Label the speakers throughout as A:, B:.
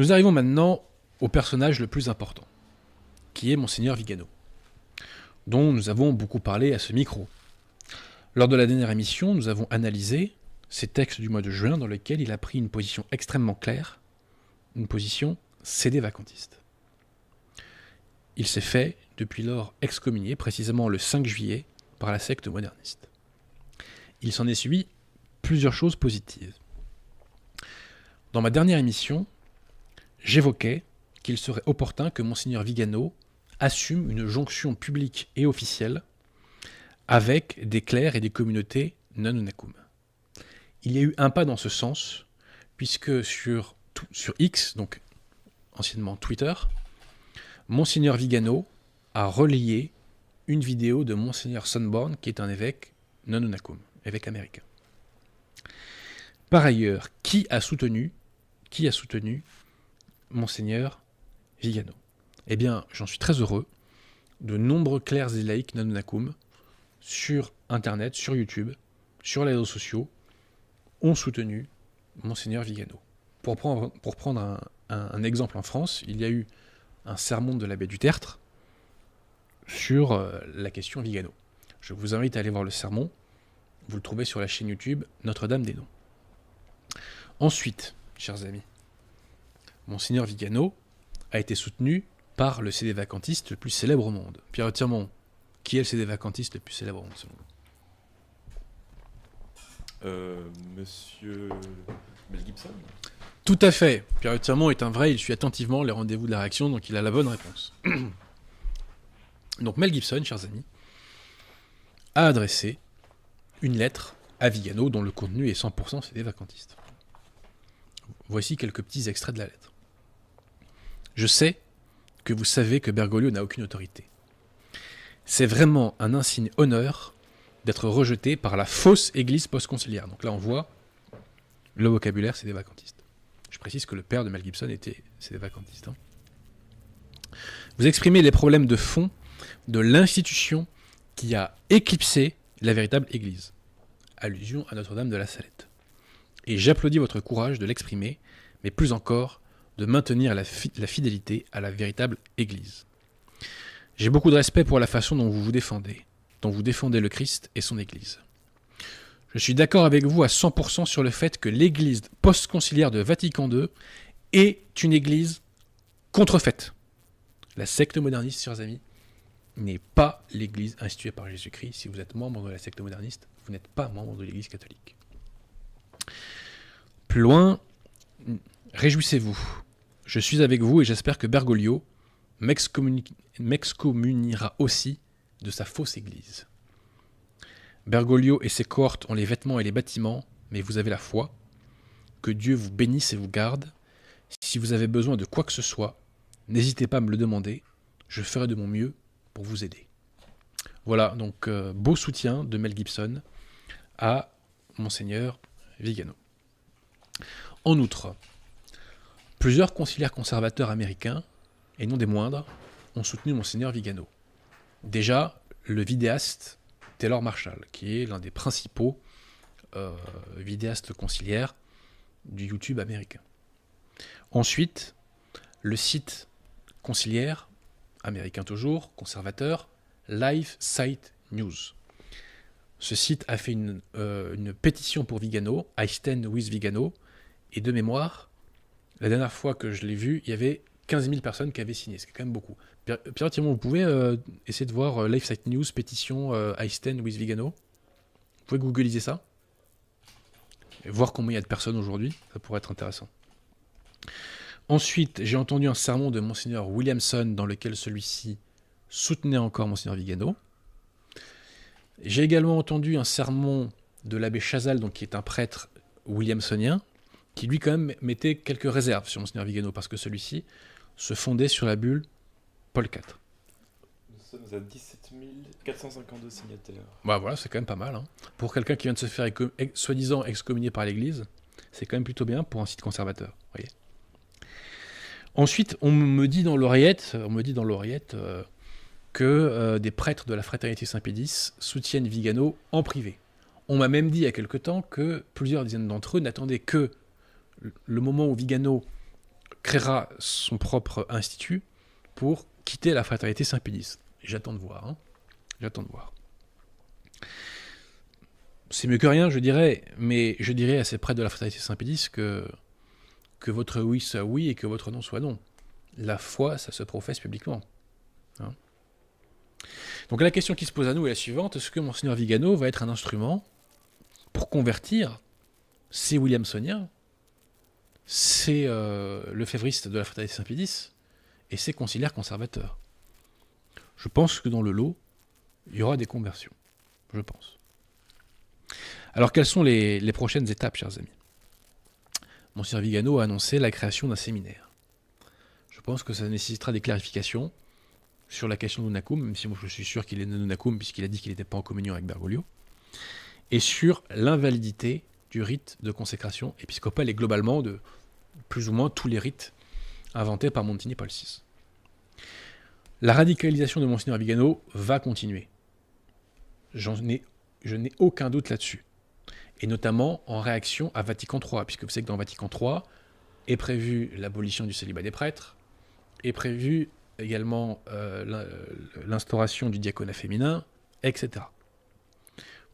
A: Nous arrivons maintenant au personnage le plus important, qui est Monseigneur Vigano, dont nous avons beaucoup parlé à ce micro. Lors de la dernière émission, nous avons analysé ces textes du mois de juin dans lesquels il a pris une position extrêmement claire, une position cédé-vacantiste. Il s'est fait, depuis lors, excommunier, précisément le 5 juillet, par la secte moderniste. Il s'en est suivi plusieurs choses positives. Dans ma dernière émission, j'évoquais qu'il serait opportun que Monseigneur Vigano assume une jonction publique et officielle avec des clercs et des communautés non-unakum. Il y a eu un pas dans ce sens, puisque sur X, donc anciennement Twitter, Monseigneur Vigano a relayé une vidéo de Monseigneur Sonborn, qui est un évêque non-unakum, évêque américain. Par ailleurs, qui a soutenu Monseigneur Vigano? Eh bien, j'en suis très heureux. De nombreux clercs et laïcs non-unakum, sur Internet, sur YouTube, sur les réseaux sociaux, ont soutenu Monseigneur Vigano. Pour prendre un exemple en France, il y a eu un sermon de l'abbé du Tertre sur la question Vigano. Je vous invite à aller voir le sermon. Vous le trouvez sur la chaîne YouTube Notre-Dame-des-Noms. Ensuite, chers amis, Monseigneur Vigano a été soutenu par le cédé-vacantiste le plus célèbre au monde. Pierre Tirmont, qui est le cédé-vacantiste le plus célèbre au monde selon vous?
B: Monsieur Mel Gibson.
A: Tout à fait. Pierre Tirmont est un vrai, il suit attentivement les rendez-vous de la réaction, donc il a la bonne réponse. Donc Mel Gibson, chers amis, a adressé une lettre à Vigano dont le contenu est 100% cédé-vacantiste. Voici quelques petits extraits de la lettre. Je sais que vous savez que Bergoglio n'a aucune autorité. C'est vraiment un insigne honneur d'être rejeté par la fausse église post-conciliaire. Donc là, on voit le vocabulaire cédé-vacantiste. Je précise que le père de Mel Gibson était cédé-vacantiste. Vous exprimez les problèmes de fond de l'institution qui a éclipsé la véritable église. Allusion à Notre-Dame de la Salette. Et j'applaudis votre courage de l'exprimer, mais plus encore, de maintenir la fidélité à la véritable église. J'ai beaucoup de respect pour la façon dont vous défendez le Christ et son église. Je suis d'accord avec vous à 100% sur le fait que l'église post-conciliaire de Vatican II est une église contrefaite. La secte moderniste, chers amis, n'est pas l'église instituée par Jésus-Christ. Si vous êtes membre de la secte moderniste, vous n'êtes pas membre de l'église catholique. Plus loin, réjouissez-vous. Je suis avec vous et j'espère que Bergoglio m'excommuniera aussi de sa fausse église. Bergoglio et ses cohortes ont les vêtements et les bâtiments, mais vous avez la foi. Que Dieu vous bénisse et vous garde. Si vous avez besoin de quoi que ce soit, n'hésitez pas à me le demander. Je ferai de mon mieux pour vous aider. Voilà, donc beau soutien de Mel Gibson à Monseigneur Vigano. En outre, plusieurs conciliaires conservateurs américains, et non des moindres, ont soutenu Monseigneur Vigano. Déjà, le vidéaste Taylor Marshall, qui est l'un des principaux vidéastes conciliaires du YouTube américain. Ensuite, le site conciliaire, américain toujours, conservateur, Live Site News. Ce site a fait une pétition pour Vigano, I Stand with Vigano, et de mémoire, la dernière fois que je l'ai vu, il y avait 15 000 personnes qui avaient signé, c'est quand même beaucoup. Pierre Tirmont, vous pouvez essayer de voir Live Site News, pétition I Stand with Vigano. Vous pouvez googliser ça et voir combien il y a de personnes aujourd'hui, ça pourrait être intéressant. Ensuite, j'ai entendu un sermon de Monseigneur Williamson dans lequel celui-ci soutenait encore Monseigneur Vigano. J'ai également entendu un sermon de l'abbé Chazal, donc qui est un prêtre williamsonien, qui lui quand même mettait quelques réserves sur Monseigneur Vigano, parce que celui-ci se fondait sur la bulle Paul IV.
B: Nous sommes à 17 452 signataires.
A: Bah voilà, c'est quand même pas mal. Hein. Pour quelqu'un qui vient de se faire soi-disant excommunier par l'Église, c'est quand même plutôt bien pour un site conservateur. Voyez. Ensuite, on me dit dans l'oreillette que des prêtres de la Fraternité Saint-Pédis soutiennent Vigano en privé. On m'a même dit il y a quelque temps que plusieurs dizaines d'entre eux n'attendaient que le moment où Vigano créera son propre institut pour quitter la fraternité Saint-Pédis. J'attends de voir. J'attends de voir. C'est mieux que rien, je dirais, mais je dirais assez près de la fraternité Saint-Pédis que votre oui soit oui et que votre non soit non. La foi, ça se professe publiquement. Donc la question qui se pose à nous est la suivante: est-ce que Monseigneur Vigano va être un instrument pour convertir ces williamsoniens, ces lefévristes de la fraternité Saint-Pédis et ces conciliaires conservateurs? Je pense que dans le lot, il y aura des conversions. Je pense. Alors quelles sont les prochaines étapes, chers amis? Monseigneur Vigano a annoncé la création d'un séminaire. Je pense que ça nécessitera des clarifications sur la question de Nunacum, même si moi je suis sûr qu'il est de Nunacum puisqu'il a dit qu'il n'était pas en communion avec Bergoglio, et sur l'invalidité du rite de consécration épiscopale et globalement de plus ou moins tous les rites inventés par Montini Paul VI. La radicalisation de Monseigneur Vigano va continuer. Je n'ai aucun doute là-dessus. Et notamment en réaction à Vatican III, puisque vous savez que dans Vatican III est prévue l'abolition du célibat des prêtres, est prévue également l'instauration du diaconat féminin, etc.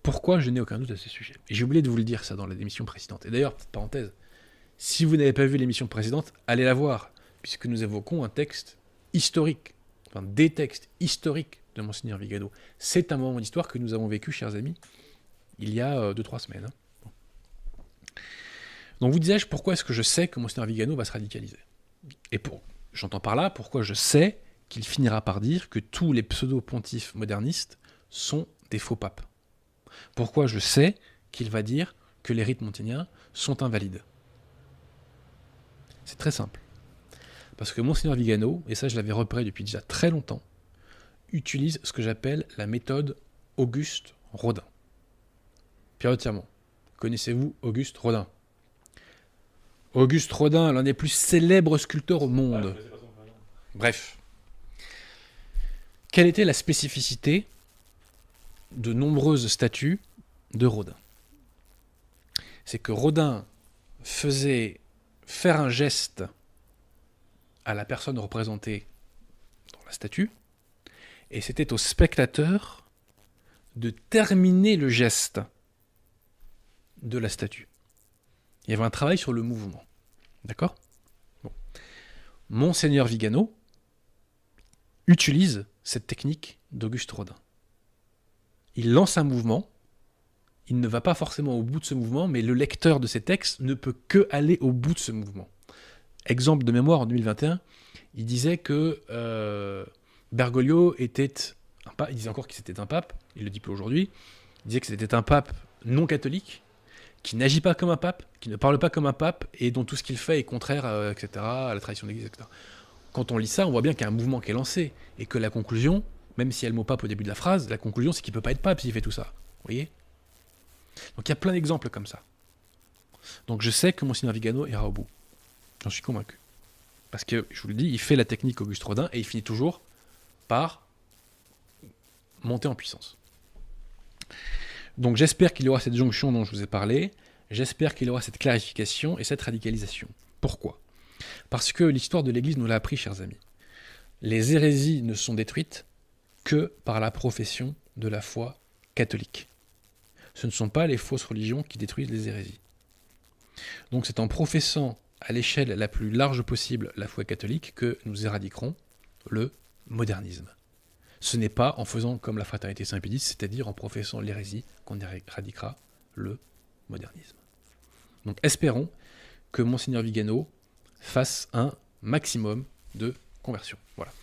A: Pourquoi je n'ai aucun doute à ce sujet? Et j'ai oublié de vous le dire ça dans l'émission précédente. Et d'ailleurs, petite parenthèse, si vous n'avez pas vu l'émission précédente, allez la voir, puisque nous évoquons un texte historique, enfin des textes historiques de Monseigneur Vigano. C'est un moment d'histoire que nous avons vécu, chers amis, il y a 2-3 semaines. Bon. Donc vous disais-je, pourquoi est-ce que je sais que Monseigneur Vigano va se radicaliser? Et j'entends par là pourquoi je sais qu'il finira par dire que tous les pseudo-pontifes modernistes sont des faux papes. Pourquoi je sais qu'il va dire que les rites montiniens sont invalides. C'est très simple. Parce que Monseigneur Vigano, et ça je l'avais repéré depuis déjà très longtemps, utilise ce que j'appelle la méthode Auguste Rodin. Pierre Tirmont, connaissez-vous Auguste Rodin? Auguste Rodin, l'un des plus célèbres sculpteurs au monde. Bref. Quelle était la spécificité de nombreuses statues de Rodin? C'est que Rodin faisait faire un geste à la personne représentée dans la statue, et c'était au spectateur de terminer le geste de la statue. Il y avait un travail sur le mouvement. D'accord ? Bon. Monseigneur Vigano utilise cette technique d'Auguste Rodin. Il lance un mouvement, il ne va pas forcément au bout de ce mouvement, mais le lecteur de ces textes ne peut que aller au bout de ce mouvement. Exemple de mémoire, en 2021, il disait que Bergoglio était un pape, il disait encore que c'était un pape, il le dit plus aujourd'hui, il disait que c'était un pape non catholique, qui n'agit pas comme un pape, qui ne parle pas comme un pape, et dont tout ce qu'il fait est contraire, etc., à la tradition de l'Église, etc. Quand on lit ça, on voit bien qu'il y a un mouvement qui est lancé, et que la conclusion, même s'il y a le mot pape au début de la phrase, la conclusion c'est qu'il ne peut pas être pape s'il fait tout ça. Vous voyez ? Donc il y a plein d'exemples comme ça. Donc je sais que Monseigneur Vigano ira au bout. J'en suis convaincu. Parce que, je vous le dis, il fait la technique Auguste Rodin, et il finit toujours par monter en puissance. Donc j'espère qu'il y aura cette jonction dont je vous ai parlé, j'espère qu'il y aura cette clarification et cette radicalisation. Pourquoi ? Parce que l'histoire de l'Église nous l'a appris, chers amis. Les hérésies ne sont détruites que par la profession de la foi catholique. Ce ne sont pas les fausses religions qui détruisent les hérésies. Donc c'est en professant à l'échelle la plus large possible la foi catholique que nous éradiquerons le modernisme. Ce n'est pas en faisant comme la fraternité Saint-Pédis, c'est-à-dire en professant l'hérésie, qu'on éradiquera le modernisme. Donc espérons que Monseigneur Vigano fasse un maximum de conversion. Voilà.